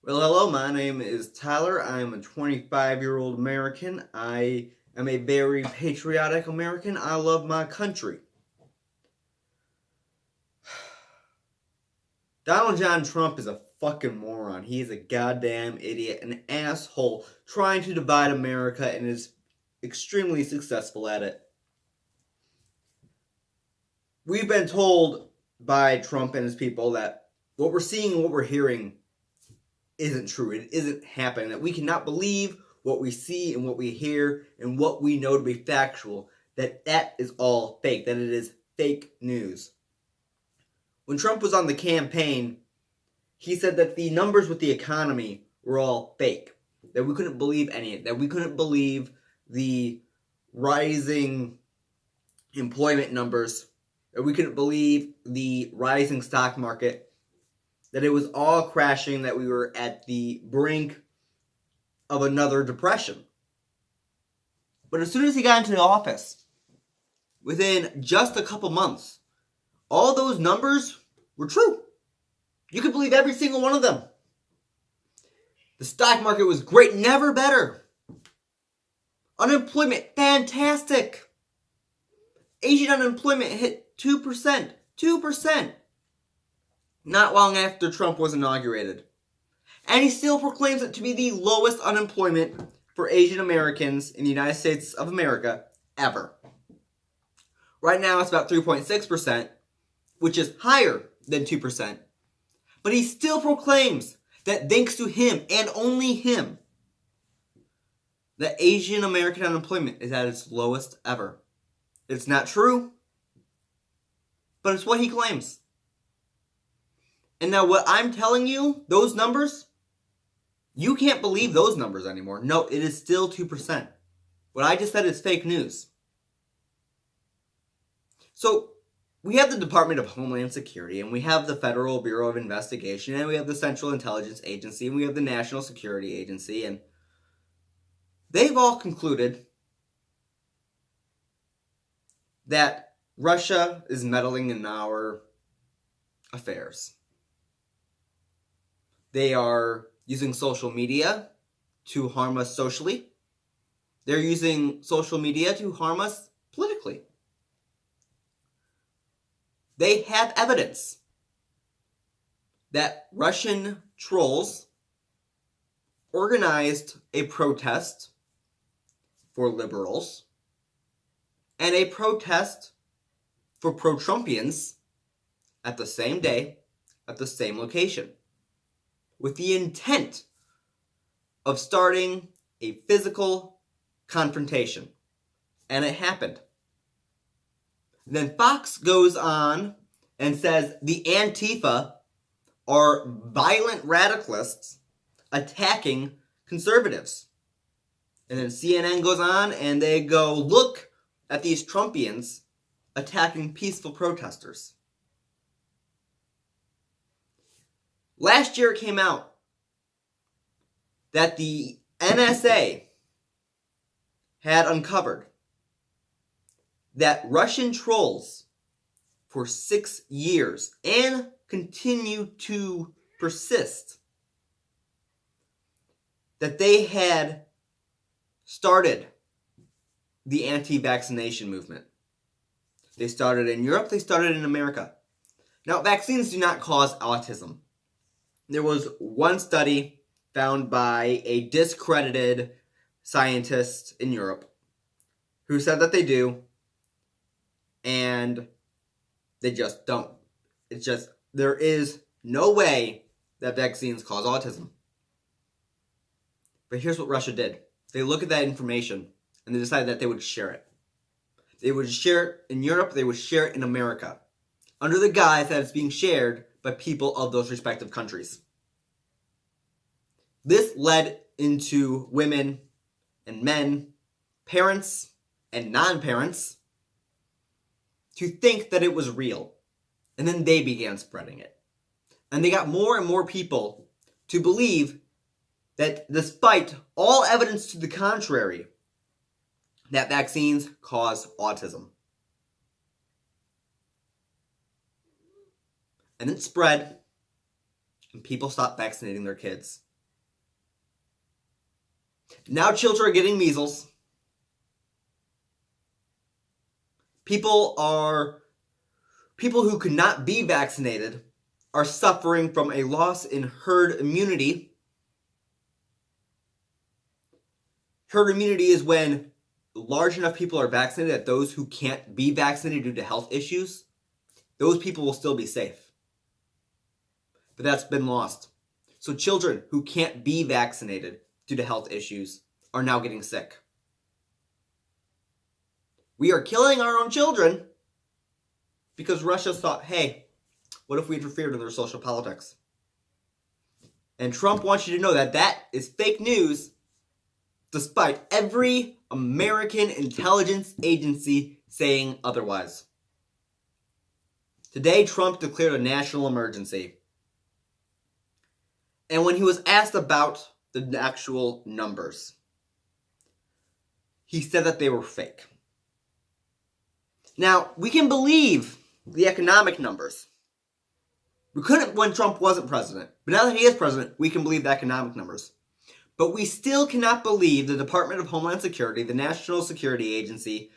Well, hello, my name is Tyler. I am a 25-year-old American. I am a very patriotic American. I love my country. Donald John Trump is a fucking moron. He is a goddamn idiot, an asshole trying to divide America and is extremely successful at it. We've been told by Trump and his people that what we're seeing and what we're hearing isn't true. It isn't happening. That we cannot believe what we see and what we hear and what we know to be factual. That is all fake. That it is fake news. When Trump was on the campaign, he said that the numbers with the economy were all fake. That we couldn't believe any of it. That we couldn't believe the rising employment numbers. That we couldn't believe the rising stock market. That it was all crashing, that we were at the brink of another depression. But as soon as he got into the office, within just a couple months, all those numbers were true. You could believe every single one of them. The stock market was great, never better. Unemployment, fantastic. Asian unemployment hit 2%. 2%. Not long after Trump was inaugurated. And he still proclaims it to be the lowest unemployment for Asian Americans in the United States of America ever. Right now it's about 3.6%, which is higher than 2%. But he still proclaims that thanks to him and only him, that Asian American unemployment is at its lowest ever. It's not true, but it's what he claims. And now what I'm telling you, those numbers, you can't believe those numbers anymore. No, it is still 2%. What I just said is fake news. So we have the Department of Homeland Security, and we have the Federal Bureau of Investigation, and we have the Central Intelligence Agency, and we have the National Security Agency, and they've all concluded that Russia is meddling in our affairs. They are using social media to harm us socially. They're using social media to harm us politically. They have evidence that Russian trolls organized a protest for liberals and a protest for pro-Trumpians at the same day, at the same location, with the intent of starting a physical confrontation. And it happened. Then Fox goes on and says the Antifa are violent radicalists attacking conservatives. And then CNN goes on and they go, look at these Trumpians attacking peaceful protesters. Last year it came out that the NSA had uncovered that Russian trolls for 6 years and continue to persist, that they had started the anti-vaccination movement. They started in Europe, they started in America. Now, vaccines do not cause autism. There was one study found by a discredited scientist in Europe who said that they do, and they just don't. It's just, there is no way that vaccines cause autism. But here's what Russia did. They look at that information and they decided that they would share it. They would share it in Europe, they would share it in America, under the guise that it's being shared by people of those respective countries. This led into women and men, parents and non-parents, to think that it was real. And then they began spreading it. And they got more and more people to believe that despite all evidence to the contrary, that vaccines cause autism. And it spread, and people stopped vaccinating their kids. Now children are getting measles. People who could not be vaccinated are suffering from a loss in herd immunity. Herd immunity is when large enough people are vaccinated that those who can't be vaccinated due to health issues, those people will still be safe. But that's been lost. So children who can't be vaccinated due to health issues are now getting sick. We are killing our own children because Russia thought, hey, what if we interfered in their social politics? And Trump wants you to know that that is fake news, despite every American intelligence agency saying otherwise. Today, Trump declared a national emergency. And when he was asked about the actual numbers, he said that they were fake. Now, we can believe the economic numbers. We couldn't when Trump wasn't president. But now that he is president, we can believe the economic numbers. But we still cannot believe the Department of Homeland Security, the National Security Agency,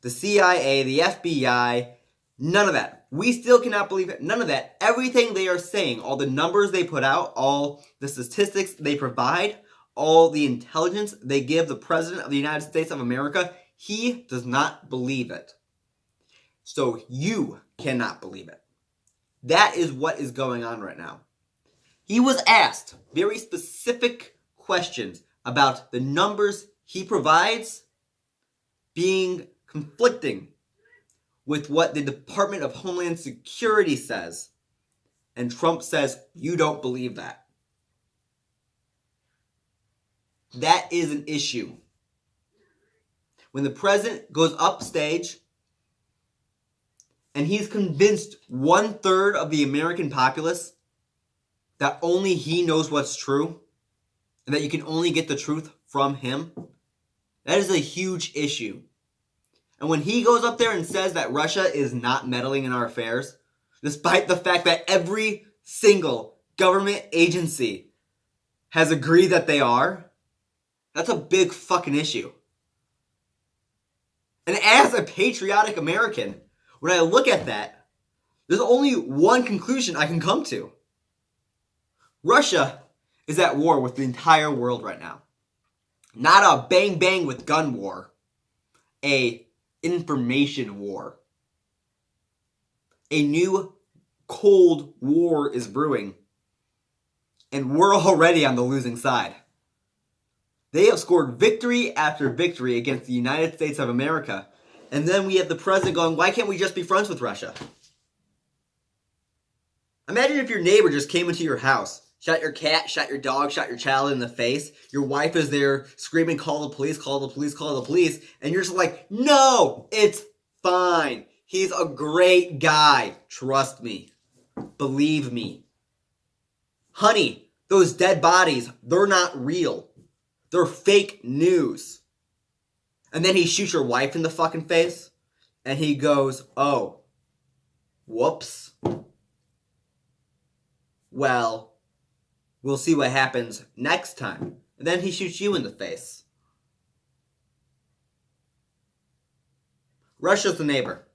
the CIA, the FBI, none of that. We still cannot believe it. None of that. Everything they are saying, all the numbers they put out, all the statistics they provide, all the intelligence they give the President of the United States of America, he does not believe it. So you cannot believe it. That is what is going on right now. He was asked very specific questions about the numbers he provides being conflicting with what the Department of Homeland Security says. And Trump says, you don't believe that. That is an issue. When the president goes upstage and he's convinced 1/3 of the American populace that only he knows what's true and that you can only get the truth from him, that is a huge issue. And when he goes up there and says that Russia is not meddling in our affairs, despite the fact that every single government agency has agreed that they are, that's a big fucking issue. And as a patriotic American, when I look at that, there's only one conclusion I can come to. Russia is at war with the entire world right now. Not a bang bang with gun war. A information war. A new Cold War is brewing. And we're already on the losing side. They have scored victory after victory against the United States of America. And then we have the president going, why can't we just be friends with Russia? Imagine if your neighbor just came into your house, shot your cat, shot your dog, shot your child in the face. Your wife is there screaming, call the police, call the police, call the police. And you're just like, no, it's fine. He's a great guy. Trust me. Believe me. Honey, those dead bodies, they're not real. They're fake news. And then he shoots your wife in the fucking face. And he goes, oh, whoops. Well, we'll see what happens next time. And then he shoots you in the face. Russia's the neighbor.